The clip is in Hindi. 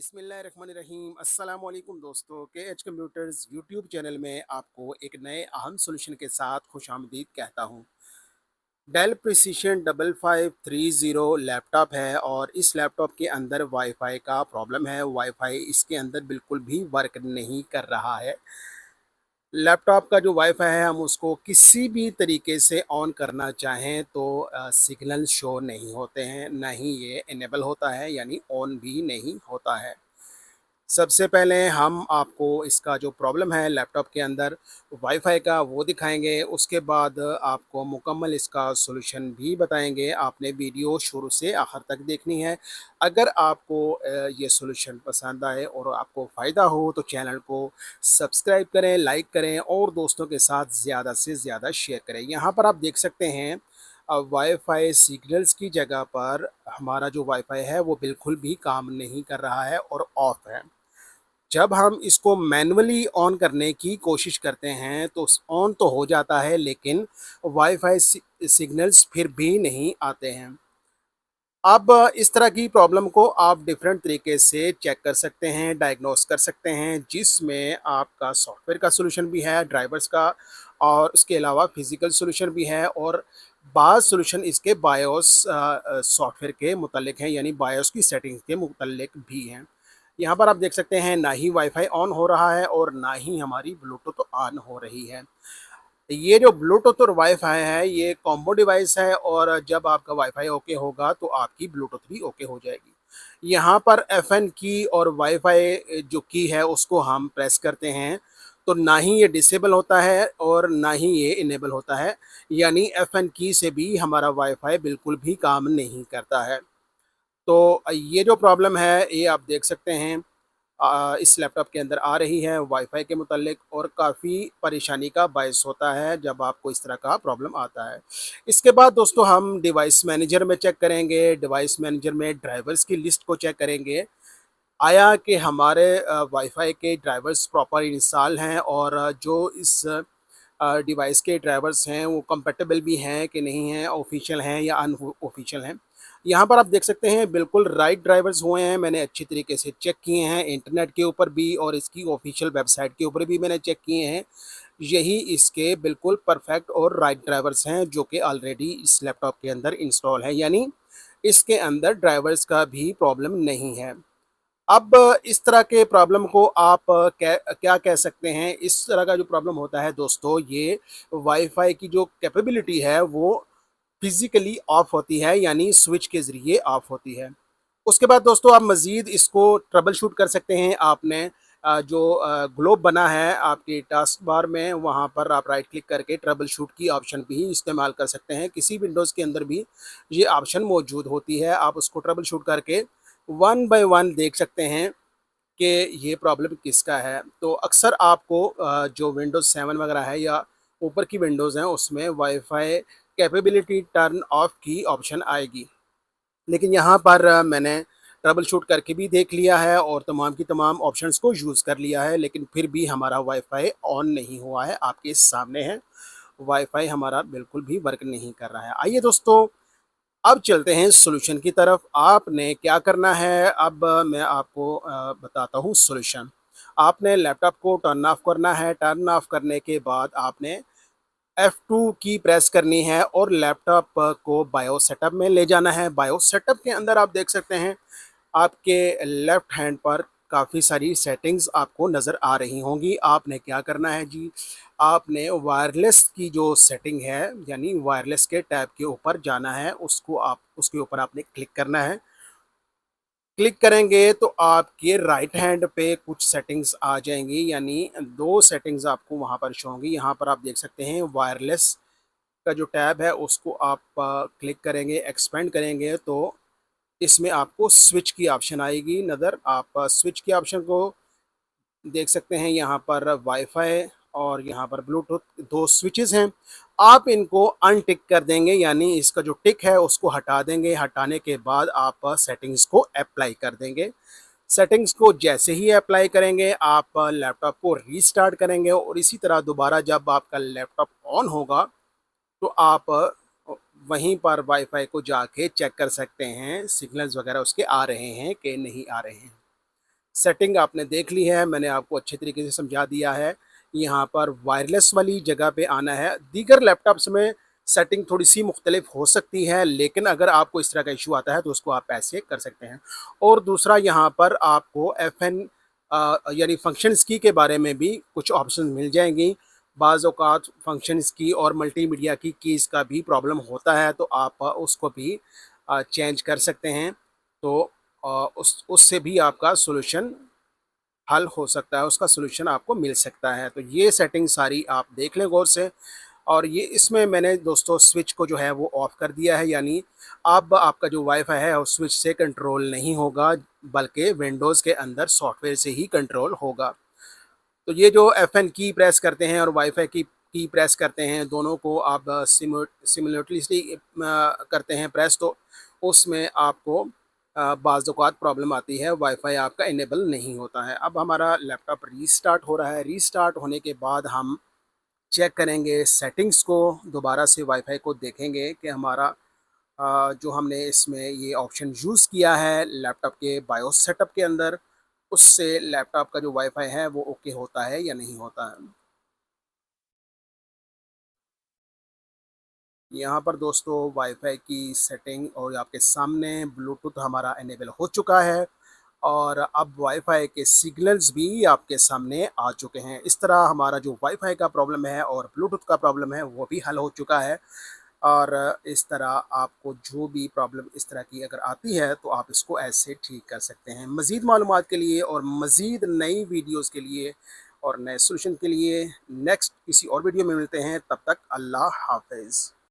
बिस्मिल्लाहिर्रहमानिर्रहीम अस्सलाम वालेकुम दोस्तों के एच कंप्यूटर्स यूट्यूब चैनल में आपको एक नए अहम सोल्यूशन के साथ खुशामदीद कहता हूँ। डेल प्रिसीशन 5530 लैपटॉप है और इस लैपटॉप के अंदर वाईफाई का प्रॉब्लम है। वाईफाई इसके अंदर बिल्कुल भी वर्क नहीं कर रहा है। लैपटॉप का जो वाईफाई है, हम उसको किसी भी तरीके से ऑन करना चाहें तो सिग्नल शो नहीं होते हैं, ना ही ये इनेबल होता है, यानी ऑन भी नहीं होता है। सबसे पहले हम आपको इसका जो प्रॉब्लम है लैपटॉप के अंदर वाईफ़ाई का वो दिखाएँगे, उसके बाद आपको मुकम्मल इसका सॉल्यूशन भी बताएँगे। आपने वीडियो शुरू से आखिर तक देखनी है। अगर आपको ये सॉल्यूशन पसंद आए और आपको फ़ायदा हो तो चैनल को सब्सक्राइब करें, लाइक करें और दोस्तों के साथ ज़्यादा से ज़्यादा शेयर करें। यहाँ पर आप देख सकते हैं वाईफ़ाई सिग्नल्स की जगह पर हमारा जो वाईफ़ाई है वो बिल्कुल भी काम नहीं कर रहा है और ऑफ़ है। जब हम इसको मैन्युअली ऑन करने की कोशिश करते हैं तो ऑन तो हो जाता है, लेकिन वाईफाई सिग्नल्स फिर भी नहीं आते हैं। अब इस तरह की प्रॉब्लम को आप डिफरेंट तरीके से चेक कर सकते हैं, डायग्नोस कर सकते हैं, जिसमें आपका सॉफ्टवेयर का सॉल्यूशन भी है, ड्राइवर्स का, और उसके अलावा फिजिकल सॉल्यूशन भी है, और बाज़ सॉल्यूशन इसके बायोस सॉफ्टवेयर के मुतल्लिक हैं, यानी बायोस की सेटिंग्स के मुतल्लिक भी हैं। यहाँ पर आप देख सकते हैं ना ही वाईफाई ऑन हो रहा है और ना ही हमारी ब्लूटूथ ऑन हो रही है। ये जो ब्लूटूथ और वाईफ़ाई है, ये कॉम्बो डिवाइस है और जब आपका वाईफ़ाई ओके होगा तो आपकी ब्लूटूथ भी ओके हो जाएगी। यहाँ पर एफ़एन की और वाईफ़ाई जो की है उसको हम प्रेस करते हैं, तो ना ही ये डिसेबल होता है और ना ही ये इनेबल होता है, यानी एफ़एन की से भी हमारा वाईफ़ाई बिल्कुल भी काम नहीं करता है। तो ये जो प्रॉब्लम है ये आप देख सकते हैं इस लैपटॉप के अंदर आ रही है वाईफ़ाई के मुतल्लिक, और काफ़ी परेशानी का बायस होता है जब आपको इस तरह का प्रॉब्लम आता है। इसके बाद दोस्तों हम डिवाइस मैनेजर में चेक करेंगे, डिवाइस मैनेजर में ड्राइवर्स की लिस्ट को चेक करेंगे। आया कि हमारे वाईफ़ाई के ड्राइवर्स प्रॉपर इंस्टॉल हैं और जो इस डिवाइस के ड्राइवर्स हैं वो कंपैटिबल भी हैं कि नहीं हैं, ऑफ़िशियल हैं या ऑफ़िशियल हैं। यहाँ पर आप देख सकते हैं बिल्कुल राइट ड्राइवर्स हुए हैं, मैंने अच्छी तरीके से चेक किए हैं, इंटरनेट के ऊपर भी और इसकी ऑफ़िशियल वेबसाइट के ऊपर भी मैंने चेक किए हैं। यही इसके बिल्कुल परफेक्ट और राइट ड्राइवर्स हैं जो कि ऑलरेडी इस लैपटॉप के अंदर इंस्टॉल है, यानी इसके अंदर ड्राइवर्स का भी प्रॉब्लम नहीं है। अब इस तरह के प्रॉब्लम को आप क्या कह सकते हैं, इस तरह का जो प्रॉब्लम होता है दोस्तों, ये वाईफ़ाई की जो कैपेबिलिटी है वो फिज़िकली ऑफ होती है, यानी स्विच के ज़रिए ऑफ होती है। उसके बाद दोस्तों आप मज़ीद इसको ट्रबल शूट कर सकते हैं। आपने जो ग्लोब बना है आपकी टास्क बार में, वहाँ पर आप राइट क्लिक करके ट्रबल शूट की ऑप्शन भी इस्तेमाल कर सकते हैं। किसी विंडोज़ के अंदर भी ये ऑप्शन मौजूद होती है। आप उसको ट्रबल शूट करके वन बाय वन देख सकते हैं कि ये प्रॉब्लम किसका है। तो अक्सर आपको जो विंडोज़ 7 वगैरह है या ऊपर की विंडोज़ हैं उसमें वाईफ़ाई कैपेबिलिटी टर्न ऑफ की ऑप्शन आएगी। लेकिन यहाँ पर मैंने ट्रबल शूट करके भी देख लिया है और तमाम की तमाम ऑप्शंस को यूज़ कर लिया है, लेकिन फिर भी हमारा वाईफ़ाई ऑन नहीं हुआ है। आपके सामने है, वाईफ़ाई हमारा बिल्कुल भी वर्क नहीं कर रहा है। आइए दोस्तों, अब चलते हैं सॉल्यूशन की तरफ। आपने क्या करना है, अब मैं आपको बताता हूँ सॉल्यूशन। आपने लैपटॉप को टर्न ऑफ करना है, टर्न ऑफ करने के बाद आपने F2 की प्रेस करनी है और लैपटॉप को बायोस सेटअप में ले जाना है। बायोस सेटअप के अंदर आप देख सकते हैं आपके लेफ्ट हैंड पर काफ़ी सारी सेटिंग्स आपको नज़र आ रही होंगी। आपने क्या करना है जी, आपने वायरलेस की जो सेटिंग है, यानी वायरलेस के टैब के ऊपर जाना है, उसको आप उसके ऊपर आपने क्लिक करना है। क्लिक करेंगे तो आपके राइट हैंड पे कुछ सेटिंग्स आ जाएँगी, यानी 2 सेटिंग्स आपको वहाँ पर शो होंगी। यहाँ पर आप देख सकते हैं वायरलेस का जो टैब है उसको आप क्लिक करेंगे, एक्सपेंड करेंगे तो इसमें आपको स्विच की ऑप्शन आएगी नज़र। आप स्विच के ऑप्शन को देख सकते हैं, यहाँ पर वाईफ़ाई और यहाँ पर ब्लूटूथ 2 स्विचेज़ हैं। आप इनको अनटिक कर देंगे, यानी इसका जो टिक है उसको हटा देंगे। हटाने के बाद आप सेटिंग्स को अप्लाई कर देंगे। सेटिंग्स को जैसे ही अप्लाई करेंगे आप लैपटॉप को रीस्टार्ट करेंगे और इसी तरह दोबारा जब आपका लैपटॉप ऑन होगा तो आप वहीं पर वाईफ़ाई को जाके चेक कर सकते हैं सिग्नल्स वगैरह उसके आ रहे हैं कि नहीं आ रहे हैं। सेटिंग आपने देख ली है, मैंने आपको अच्छे तरीके से समझा दिया है। यहाँ पर वायरलेस वाली जगह पे आना है। दीगर लैपटॉप्स में सेटिंग थोड़ी-सी मुख्तलिफ हो सकती है, लेकिन अगर आपको इस तरह का इश्यू आता है तो उसको आप ऐसे कर सकते हैं। और दूसरा यहाँ पर आपको एफएन यानी फ़ंक्शंस की के बारे में भी कुछ ऑप्शन मिल जाएँगी। बाज़ औक़ात फ़ंक्शंस की और मल्टीमीडिया की कीज़ का भी प्रॉब्लम होता है, तो आप उसको भी चेंज कर सकते हैं। तो उस उससे भी आपका सॉल्यूशन हल हो सकता है, उसका सॉल्यूशन आपको मिल सकता है। तो ये सेटिंग सारी आप देख लें गौर से। और ये इसमें मैंने दोस्तों स्विच को जो है वो ऑफ़ कर दिया है, यानी अब आपका जो वाईफ़ाई है वो स्विच से कंट्रोल नहीं होगा, बल्कि विंडोज़ के अंदर सॉफ्टवेयर से ही कंट्रोल होगा। तो ये जो एफ़एन की प्रेस करते हैं और वाईफ़ाई की प्रेस करते हैं, दोनों को आप सिमुलेटलीसली करते हैं प्रेस, तो उसमें आपको बाज़ औक़ात प्रॉब्लम आती है, वाईफ़ाई आपका इनेबल नहीं होता है। अब हमारा लैपटॉप रीस्टार्ट हो रहा है, रीस्टार्ट होने के बाद हम चेक करेंगे सेटिंग्स को, दोबारा से वाईफ़ाई को देखेंगे कि हमारा जो हमने इसमें ये ऑप्शन यूज़ किया है लैपटॉप के बायोस सेटअप के अंदर, उससे लैपटॉप का जो वाईफ़ाई है वो ओके होता है या नहीं होता है। यहाँ पर दोस्तों वाईफ़ाई की सेटिंग और आपके सामने ब्लूटूथ हमारा इनेबल हो चुका है और अब वाईफ़ाई के सिग्नल्स भी आपके सामने आ चुके हैं। इस तरह हमारा जो वाईफ़ाई का प्रॉब्लम है और ब्लूटूथ का प्रॉब्लम है वो भी हल हो चुका है। और इस तरह आपको जो भी प्रॉब्लम इस तरह की अगर आती है तो आप इसको ऐसे ठीक कर सकते हैं। मज़ीद मालूमात के लिए और मज़ीद नई वीडियोज़ के लिए और नए सॉल्यूशन के लिए नेक्स्ट किसी और वीडियो में मिलते हैं। तब तक अल्लाह हाफ़िज़।